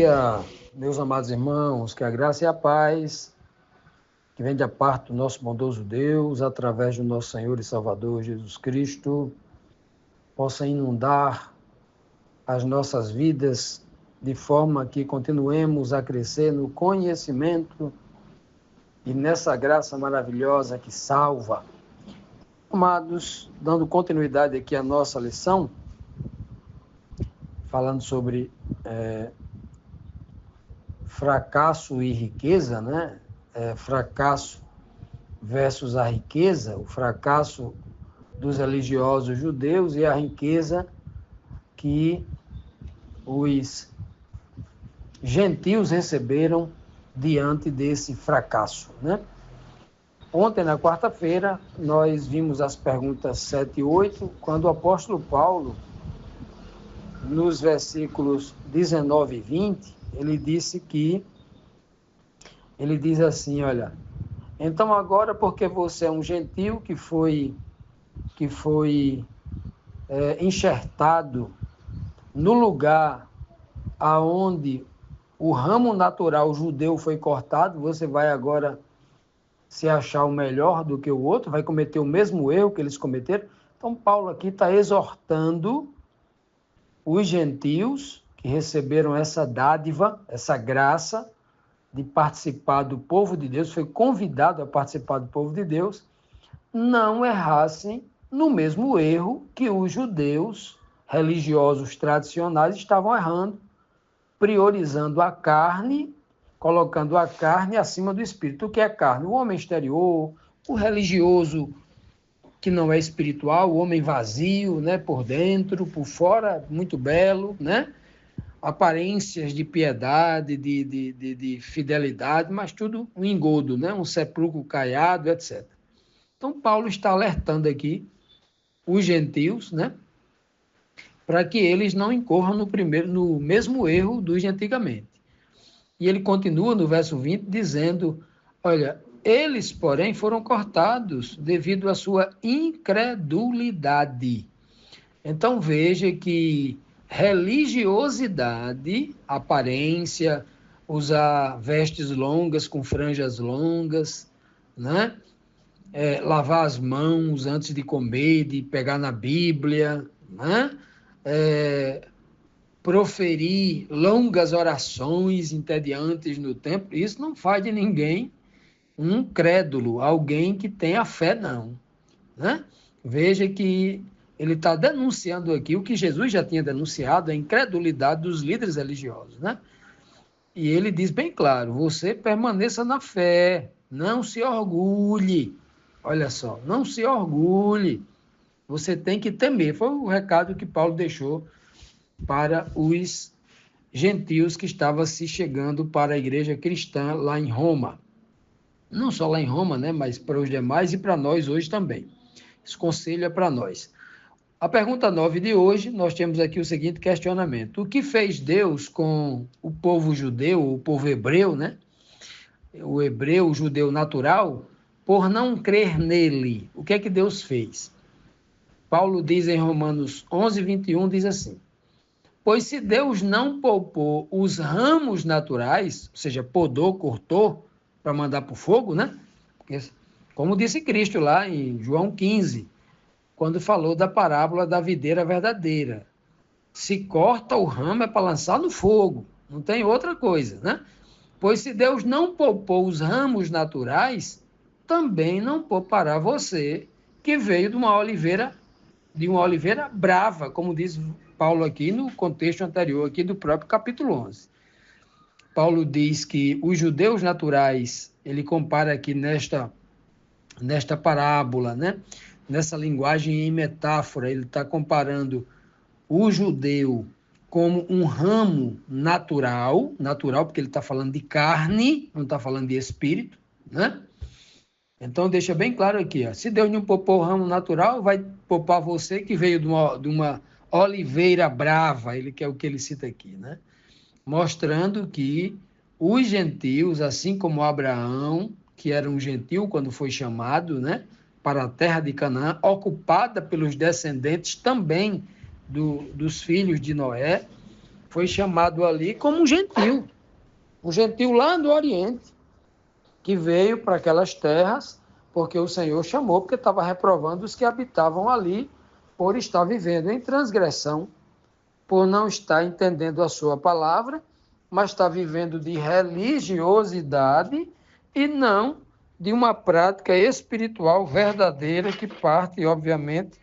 dia, meus amados irmãos, que a graça e a paz que vem da parte do nosso bondoso Deus, através do nosso Senhor e Salvador Jesus Cristo, possa inundar as nossas vidas de forma que continuemos a crescer no conhecimento e nessa graça maravilhosa que salva. Amados, dando continuidade aqui à nossa lição, falando sobre fracasso e riqueza, né? Fracasso versus a riqueza, o fracasso dos religiosos judeus e a riqueza que os gentios receberam diante desse fracasso, né? Ontem, na quarta-feira, nós vimos as perguntas 7 e 8, quando o apóstolo Paulo, nos versículos 19 e 20, ele diz assim, olha, então agora porque você é um gentio que foi enxertado no lugar aonde o ramo natural judeu foi cortado, você vai agora se achar o melhor do que o outro, vai cometer o mesmo erro que eles cometeram. Então Paulo aqui está exortando os gentios que receberam essa dádiva, essa graça de participar do povo de Deus, foi convidado a participar do povo de Deus, não errassem no mesmo erro que os judeus religiosos tradicionais estavam errando, priorizando a carne, colocando a carne acima do espírito. O que é carne? O homem exterior, o religioso que não é espiritual, o homem vazio, né, por dentro, por fora, muito belo, né? Aparências de piedade, de fidelidade, mas tudo um engodo, né? Um sepulcro caiado, etc. Então, Paulo está alertando aqui os gentios, né? Para que eles não incorram no mesmo erro dos de antigamente. E ele continua no verso 20 dizendo, olha, eles, porém, foram cortados devido à sua incredulidade. Então, veja que religiosidade, aparência, usar vestes longas com franjas longas, né? Lavar as mãos antes de comer, de pegar na Bíblia, né? Proferir longas orações entediantes no templo, isso não faz de ninguém um crédulo, alguém que tem a fé, não, né? Veja que ele está denunciando aqui o que Jesus já tinha denunciado, a incredulidade dos líderes religiosos, né? E ele diz bem claro, você permaneça na fé, não se orgulhe, olha só, não se orgulhe, você tem que temer, foi o recado que Paulo deixou para os gentios que estavam se chegando para a igreja cristã lá em Roma. Não só lá em Roma, né, mas para os demais e para nós hoje também. Esse conselho é para nós. A pergunta 9 de hoje, nós temos aqui o seguinte questionamento. O que fez Deus com o povo judeu, o povo hebreu, né? O hebreu, o judeu natural, por não crer nele? O que é que Deus fez? Paulo diz em Romanos 11, 21, diz assim, pois se Deus não poupou os ramos naturais, ou seja, podou, cortou, para mandar para o fogo, né? Porque, como disse Cristo lá em João 15, quando falou da parábola da videira verdadeira. Se corta o ramo é para lançar no fogo, não tem outra coisa, né? Pois se Deus não poupou os ramos naturais, também não poupará você, que veio de uma oliveira brava, como diz Paulo aqui no contexto anterior aqui do próprio capítulo 11. Paulo diz que os judeus naturais, ele compara aqui nesta parábola, né? Nessa linguagem em metáfora, ele está comparando o judeu como um ramo natural, porque ele está falando de carne, não está falando de espírito, né? Então, deixa bem claro aqui, ó, se Deus não poupou o ramo natural, vai poupar você que veio de uma oliveira brava, ele que é o que ele cita aqui, né? Mostrando que os gentios, assim como Abraão, que era um gentil quando foi chamado, né, para a terra de Canaã, ocupada pelos descendentes também dos filhos de Noé, foi chamado ali como um gentil lá do Oriente, que veio para aquelas terras, porque o Senhor chamou, porque estava reprovando os que habitavam ali, por estar vivendo em transgressão, por não estar entendendo a sua palavra, mas está vivendo de religiosidade e não de uma prática espiritual verdadeira que parte, obviamente,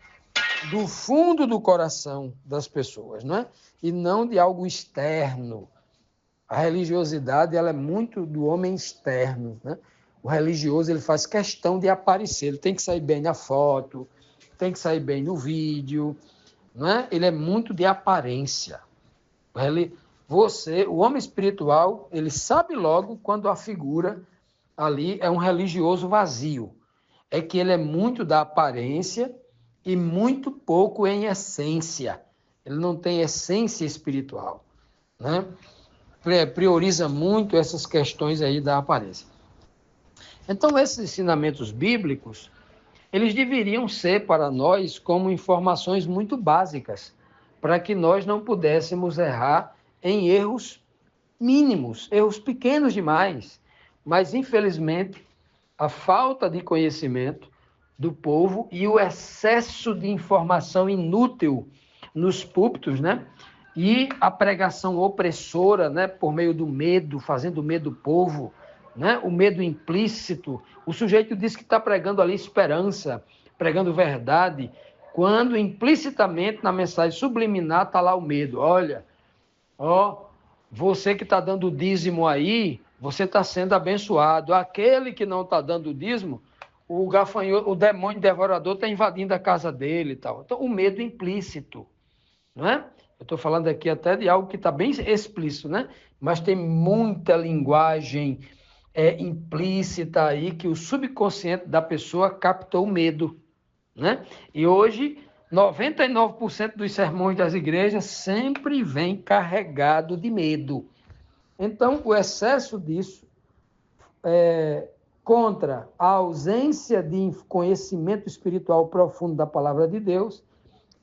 do fundo do coração das pessoas, né? E não de algo externo. A religiosidade ela é muito do homem externo, né? O religioso ele faz questão de aparecer, ele tem que sair bem na foto, tem que sair bem no vídeo, né? Ele é muito de aparência. O homem espiritual, ele sabe logo quando a figura ali é um religioso vazio. É que ele é muito da aparência e muito pouco em essência. Ele não tem essência espiritual, né? Prioriza muito essas questões aí da aparência. Então, esses ensinamentos bíblicos, eles deveriam ser para nós como informações muito básicas, para que nós não pudéssemos errar em erros mínimos, erros pequenos demais. Mas, infelizmente, a falta de conhecimento do povo e o excesso de informação inútil nos púlpitos, né? E a pregação opressora, né? Por meio do medo, fazendo medo do povo, né? O medo implícito. O sujeito diz que está pregando ali esperança, pregando verdade, quando implicitamente na mensagem subliminar está lá o medo. Olha, você que está dando dízimo aí, você está sendo abençoado. Aquele que não está dando dízimo, o gafanhoto, o demônio devorador está invadindo a casa dele e tal. Então, o medo implícito, não é? Eu estou falando aqui até de algo que está bem explícito, né? Mas tem muita linguagem implícita aí que o subconsciente da pessoa captou o medo, né? E hoje, 99% dos sermões das igrejas sempre vem carregado de medo. Então, o excesso disso contra a ausência de conhecimento espiritual profundo da palavra de Deus,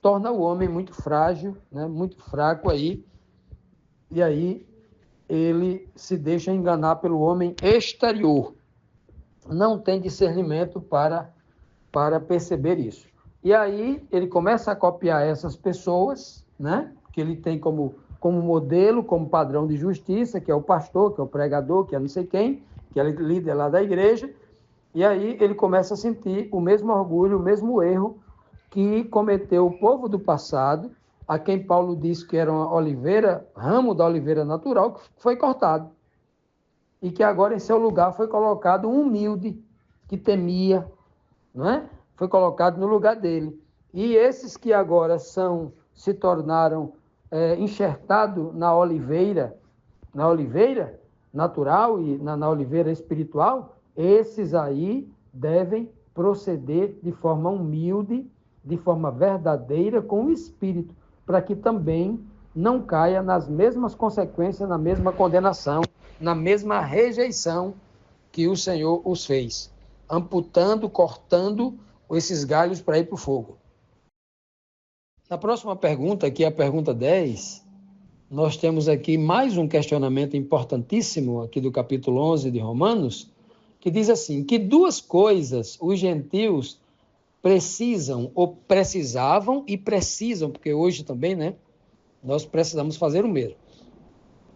torna o homem muito frágil, né? Muito fraco aí, e aí ele se deixa enganar pelo homem exterior. Não tem discernimento para perceber isso. E aí ele começa a copiar essas pessoas, né? Que ele tem como modelo, como padrão de justiça, que é o pastor, que é o pregador, que é não sei quem, que é líder lá da igreja, e aí ele começa a sentir o mesmo orgulho, o mesmo erro que cometeu o povo do passado, a quem Paulo disse que era uma oliveira, ramo da oliveira natural, que foi cortado. E que agora em seu lugar foi colocado um humilde, que temia, não é? Foi colocado no lugar dele. E esses que agora se tornaram enxertados na oliveira natural e na oliveira espiritual, esses aí devem proceder de forma humilde, de forma verdadeira, com o espírito, para que também não caia nas mesmas consequências, na mesma condenação, na mesma rejeição que o Senhor os fez, amputando, cortando esses galhos para ir para o fogo. Na próxima pergunta, que é a pergunta 10, nós temos aqui mais um questionamento importantíssimo aqui do capítulo 11 de Romanos, que diz assim, que duas coisas os gentios precisam, ou precisavam e precisam, porque hoje também, né, nós precisamos fazer o mesmo.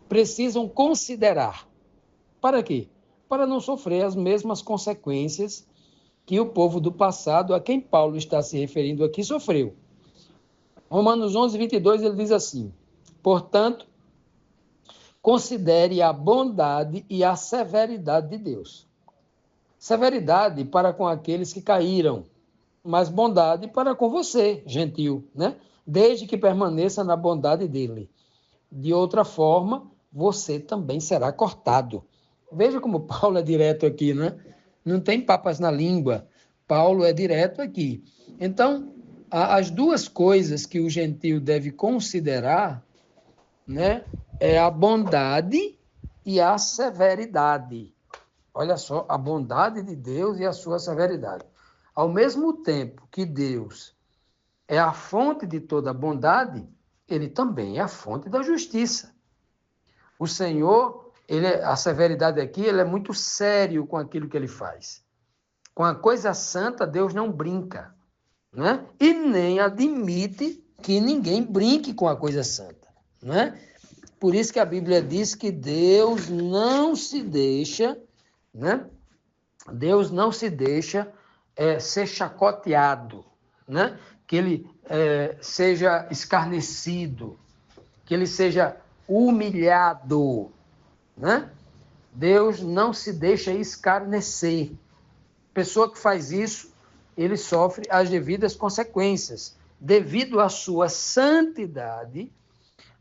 Precisam considerar. Para quê? Para não sofrer as mesmas consequências que o povo do passado, a quem Paulo está se referindo aqui, sofreu. Romanos 11, 22, ele diz assim, portanto, considere a bondade e a severidade de Deus. Severidade para com aqueles que caíram, mas bondade para com você, gentil, né? Desde que permaneça na bondade dele. De outra forma, você também será cortado. Veja como Paulo é direto aqui, né? Não tem papas na língua. Paulo é direto aqui. Então, as duas coisas que o gentil deve considerar, né, é a bondade e a severidade. Olha só, a bondade de Deus e a sua severidade. Ao mesmo tempo que Deus é a fonte de toda bondade, ele também é a fonte da justiça. O Senhor, a severidade aqui, ele é muito sério com aquilo que ele faz. Com a coisa santa, Deus não brinca, né? E nem admite que ninguém brinque com a coisa santa, né? Por isso que a Bíblia diz que Deus não se deixa, né? Deus não se deixa ser chacoteado, né? Que ele seja escarnecido, que ele seja humilhado, né? Deus não se deixa escarnecer. Pessoa que faz isso, ele sofre as devidas consequências, devido à sua santidade,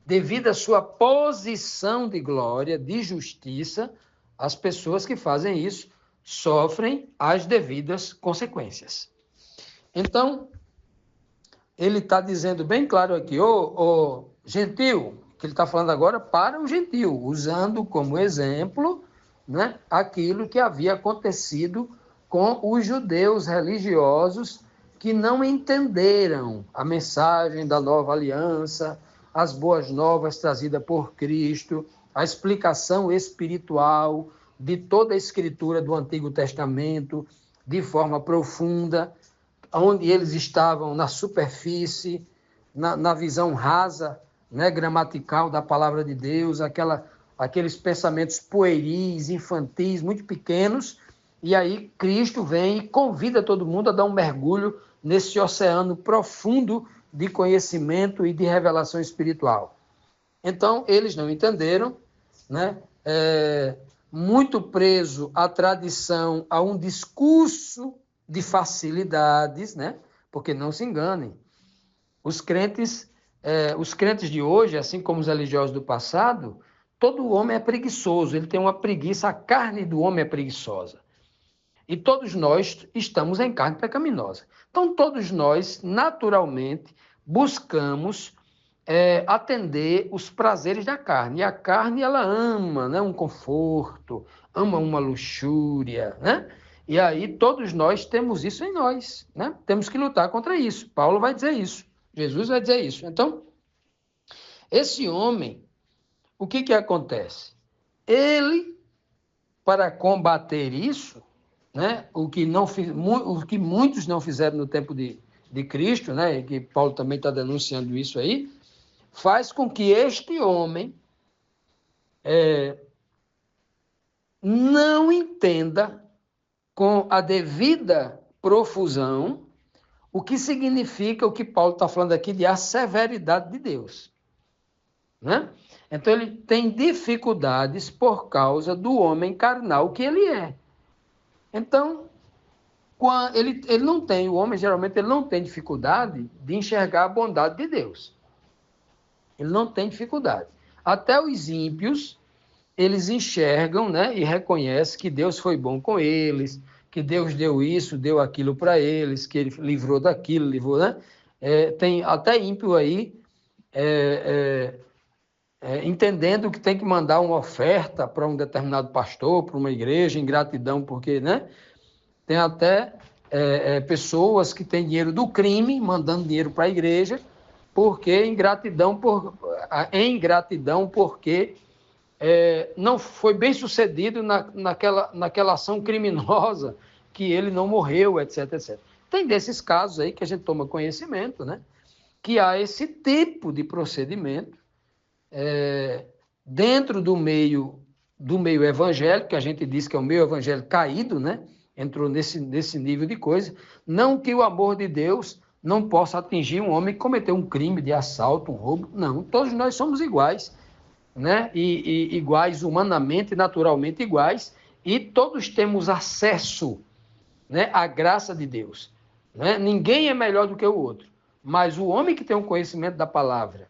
devido à sua posição de glória, de justiça. As pessoas que fazem isso sofrem as devidas consequências. Então, ele está dizendo bem claro aqui, ô gentil, que ele está falando agora para o gentil, usando como exemplo, né, aquilo que havia acontecido com os judeus religiosos que não entenderam a mensagem da nova aliança, as boas novas trazidas por Cristo, a explicação espiritual de toda a escritura do Antigo Testamento de forma profunda, onde eles estavam na superfície, na visão rasa, né, gramatical da palavra de Deus, aqueles pensamentos pueris, infantis, muito pequenos, e aí Cristo vem e convida todo mundo a dar um mergulho nesse oceano profundo de conhecimento e de revelação espiritual. Então, eles não entenderam, né? Muito preso à tradição, a um discurso de facilidades, né? Porque não se enganem. Os crentes de hoje, assim como os religiosos do passado, todo homem é preguiçoso, ele tem uma preguiça, a carne do homem é preguiçosa. E todos nós estamos em carne pecaminosa. Então, todos nós, naturalmente, buscamos atender os prazeres da carne. E a carne, ela ama, né, um conforto, ama uma luxúria, né? E aí todos nós temos isso em nós, né? Temos que lutar contra isso. Paulo vai dizer isso. Jesus vai dizer isso. Então, esse homem, o que acontece? Ele, para combater isso, né, o que muitos não fizeram no tempo de Cristo, né, e que Paulo também está denunciando isso aí, faz com que este homem não entenda com a devida profusão o que significa o que Paulo está falando aqui de a severidade de Deus, né? Então, ele tem dificuldades por causa do homem carnal que ele é. Então, ele não tem, o homem geralmente ele não tem dificuldade de enxergar a bondade de Deus. Ele não tem dificuldade. Até os ímpios, eles enxergam, né, e reconhecem que Deus foi bom com eles, que Deus deu isso, deu aquilo para eles, que ele livrou daquilo, livrou, né? Tem até ímpio aí entendendo que tem que mandar uma oferta para um determinado pastor, para uma igreja, em gratidão, porque, né? Tem até pessoas que têm dinheiro do crime, mandando dinheiro para a igreja, porque em gratidão porque não foi bem sucedido naquela ação criminosa, que ele não morreu, etc, etc. Tem desses casos aí que a gente toma conhecimento, né? Que há esse tipo de procedimento dentro do meio evangélico, que a gente diz que é o meio evangélico caído, né? Entrou nesse nível de coisa. Não que o amor de Deus não possa atingir um homem que cometeu um crime de assalto, um roubo. Não, todos nós somos iguais, né? E iguais humanamente, naturalmente iguais, e todos temos acesso, né, à graça de Deus, né? Ninguém é melhor do que o outro, mas o homem que tem um conhecimento da palavra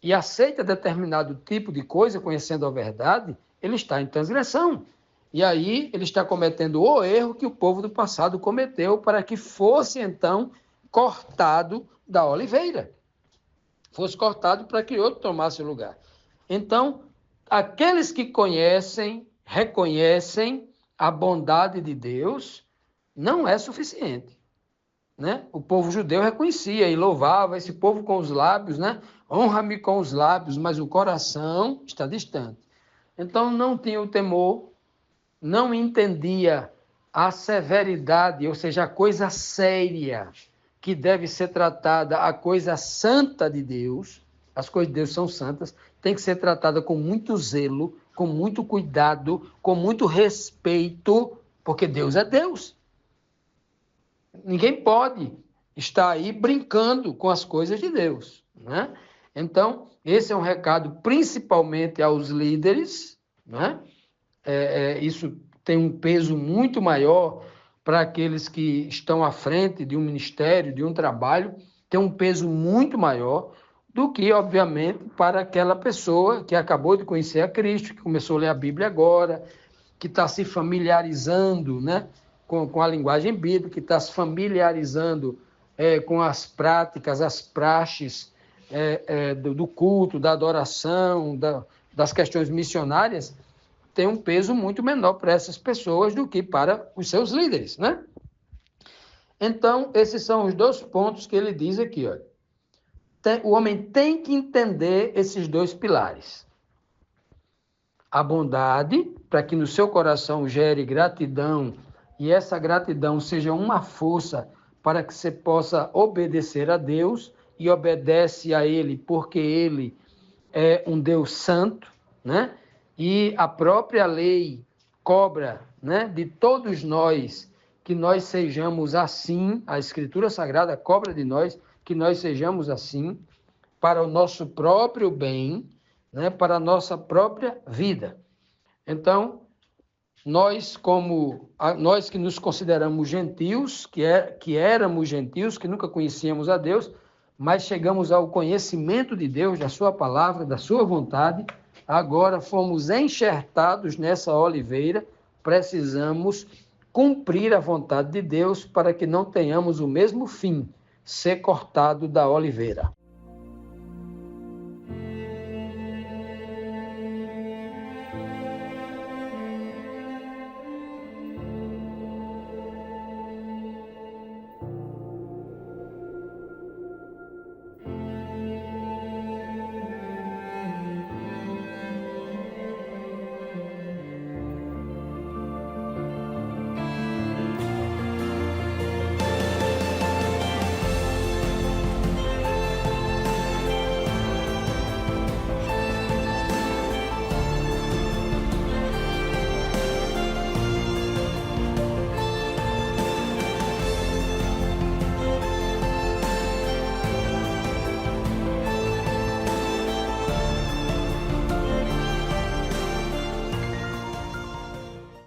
e aceita determinado tipo de coisa, conhecendo a verdade, ele está em transgressão. E aí ele está cometendo o erro que o povo do passado cometeu para que fosse, então, cortado da oliveira. Fosse cortado para que outro tomasse o lugar. Então, aqueles que conhecem, reconhecem a bondade de Deus, não é suficiente. né? O povo judeu reconhecia e louvava esse povo com os lábios, né? Honra-me com os lábios, mas o coração está distante. Então não tinha o temor, não entendia a severidade, ou seja, a coisa séria que deve ser tratada, a coisa santa de Deus. As coisas de Deus são santas, tem que ser tratada com muito zelo, com muito cuidado, com muito respeito, porque Deus é Deus. Ninguém pode estar aí brincando com as coisas de Deus, né? Então, esse é um recado principalmente aos líderes, né? Isso tem um peso muito maior para aqueles que estão à frente de um ministério, de um trabalho, tem um peso muito maior do que, obviamente, para aquela pessoa que acabou de conhecer a Cristo, que começou a ler a Bíblia agora, que está se familiarizando, né, com a linguagem bíblica, que está se familiarizando com as práticas, as praxes do culto, da adoração, das questões missionárias, tem um peso muito menor para essas pessoas do que para os seus líderes, né? Então, esses são os dois pontos que ele diz aqui, olha. O homem tem que entender esses dois pilares. A bondade, para que no seu coração gere gratidão, e essa gratidão seja uma força para que você possa obedecer a Deus, e obedece a Ele porque Ele é um Deus santo, né? E a própria lei cobra, né, de todos nós que nós sejamos assim, a Escritura Sagrada cobra de nós que nós sejamos assim, para o nosso próprio bem, né, para a nossa própria vida. Então, nós que nos consideramos gentios, que éramos gentios, que nunca conhecíamos a Deus, mas chegamos ao conhecimento de Deus, da sua palavra, da sua vontade, agora fomos enxertados nessa oliveira, precisamos cumprir a vontade de Deus para que não tenhamos o mesmo fim, ser cortado da oliveira.